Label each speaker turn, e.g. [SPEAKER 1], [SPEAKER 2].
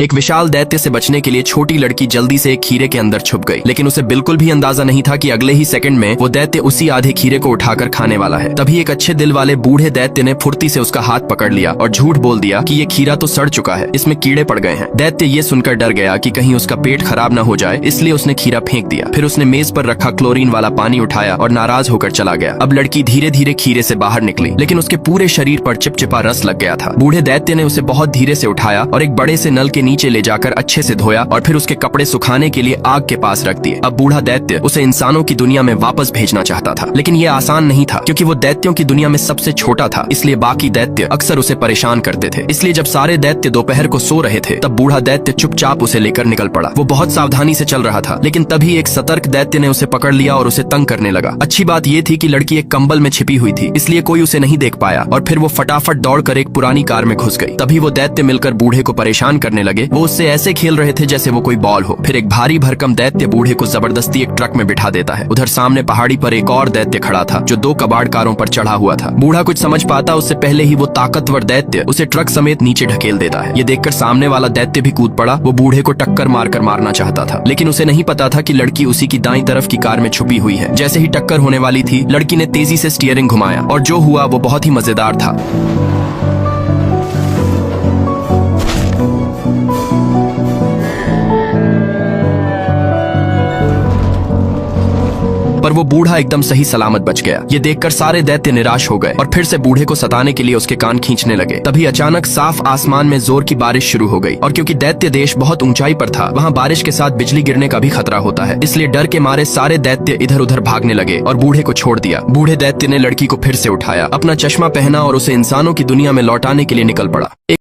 [SPEAKER 1] एक विशाल दैत्य से बचने के लिए छोटी लड़की जल्दी से एक खीरे के अंदर छुप गई, लेकिन उसे बिल्कुल भी अंदाजा नहीं था कि अगले ही सेकंड में वो दैत्य उसी आधे खीरे को उठाकर खाने वाला है। तभी एक अच्छे दिल वाले बूढ़े दैत्य ने फुर्ती से उसका हाथ पकड़ लिया और झूठ बोल दिया कि ये खीरा तो सड़ चुका है, इसमें कीड़े पड़ गए हैं। दैत्य ये सुनकर डर गया कि कहीं उसका पेट खराब न हो जाए, इसलिए उसने खीरा फेंक दिया। फिर उसने मेज पर रखा क्लोरीन वाला पानी उठाया और नाराज होकर चला गया। अब लड़की धीरे धीरे खीरे से बाहर निकली, लेकिन उसके पूरे शरीर पर चिपचिपा रस लग गया था। बूढ़े दैत्य ने उसे बहुत धीरे से उठाया और एक बड़े से नल के नीचे ले जाकर अच्छे से धोया और फिर उसके कपड़े सुखाने के लिए आग के पास रख दिए। अब बूढ़ा दैत्य उसे इंसानों की दुनिया में वापस भेजना चाहता था, लेकिन ये आसान नहीं था क्योंकि वो दैत्यों की दुनिया में सबसे छोटा था, इसलिए बाकी दैत्य अक्सर उसे परेशान करते थे। इसलिए जब सारे दैत्य दोपहर को सो रहे थे, तब बूढ़ा दैत्य चुपचाप उसे लेकर निकल पड़ा। वो बहुत सावधानी से चल रहा था, लेकिन तभी एक सतर्क दैत्य ने उसे पकड़ लिया और उसे तंग करने लगा। अच्छी बात ये थी कि लड़की एक कंबल में छिपी हुई थी, इसलिए कोई उसे नहीं देख पाया और फिर वो फटाफट दौड़कर एक पुरानी कार में घुस गई। तभी वो दैत्य मिलकर बूढ़े को परेशान करने लगे। वो उससे ऐसे खेल रहे थे जैसे वो कोई बॉल हो। फिर एक भारी भरकम दैत्य बूढ़े को जबरदस्ती एक ट्रक में बिठा देता है। उधर सामने पहाड़ी पर एक और दैत्य खड़ा था जो 2 कबाड़ कारों पर चढ़ा हुआ था। बूढ़ा कुछ समझ पाता उससे पहले ही वो ताकतवर दैत्य उसे ट्रक समेत नीचे ढकेल देता है। ये देखकर सामने वाला दैत्य भी कूद पड़ा। वो बूढ़े को टक्कर मारकर मारना चाहता था, लेकिन उसे नहीं पता था कि लड़की उसी की दाईं तरफ की कार में छुपी हुई है। जैसे ही टक्कर होने वाली थी, लड़की ने तेजी से स्टीयरिंग घुमाया और जो हुआ वो बहुत ही मजेदार था। पर वो बूढ़ा एकदम सही सलामत बच गया। ये देखकर सारे दैत्य निराश हो गए और फिर से बूढ़े को सताने के लिए उसके कान खींचने लगे। तभी अचानक साफ आसमान में जोर की बारिश शुरू हो गई और क्योंकि दैत्य देश बहुत ऊंचाई पर था, वहाँ बारिश के साथ बिजली गिरने का भी खतरा होता है। इसलिए डर के मारे सारे दैत्य इधर उधर भागने लगे और बूढ़े को छोड़ दिया। बूढ़े दैत्य ने लड़की को फिर से उठाया, अपना चश्मा पहना और उसे इंसानों की दुनिया में लौटाने के लिए निकल पड़ा।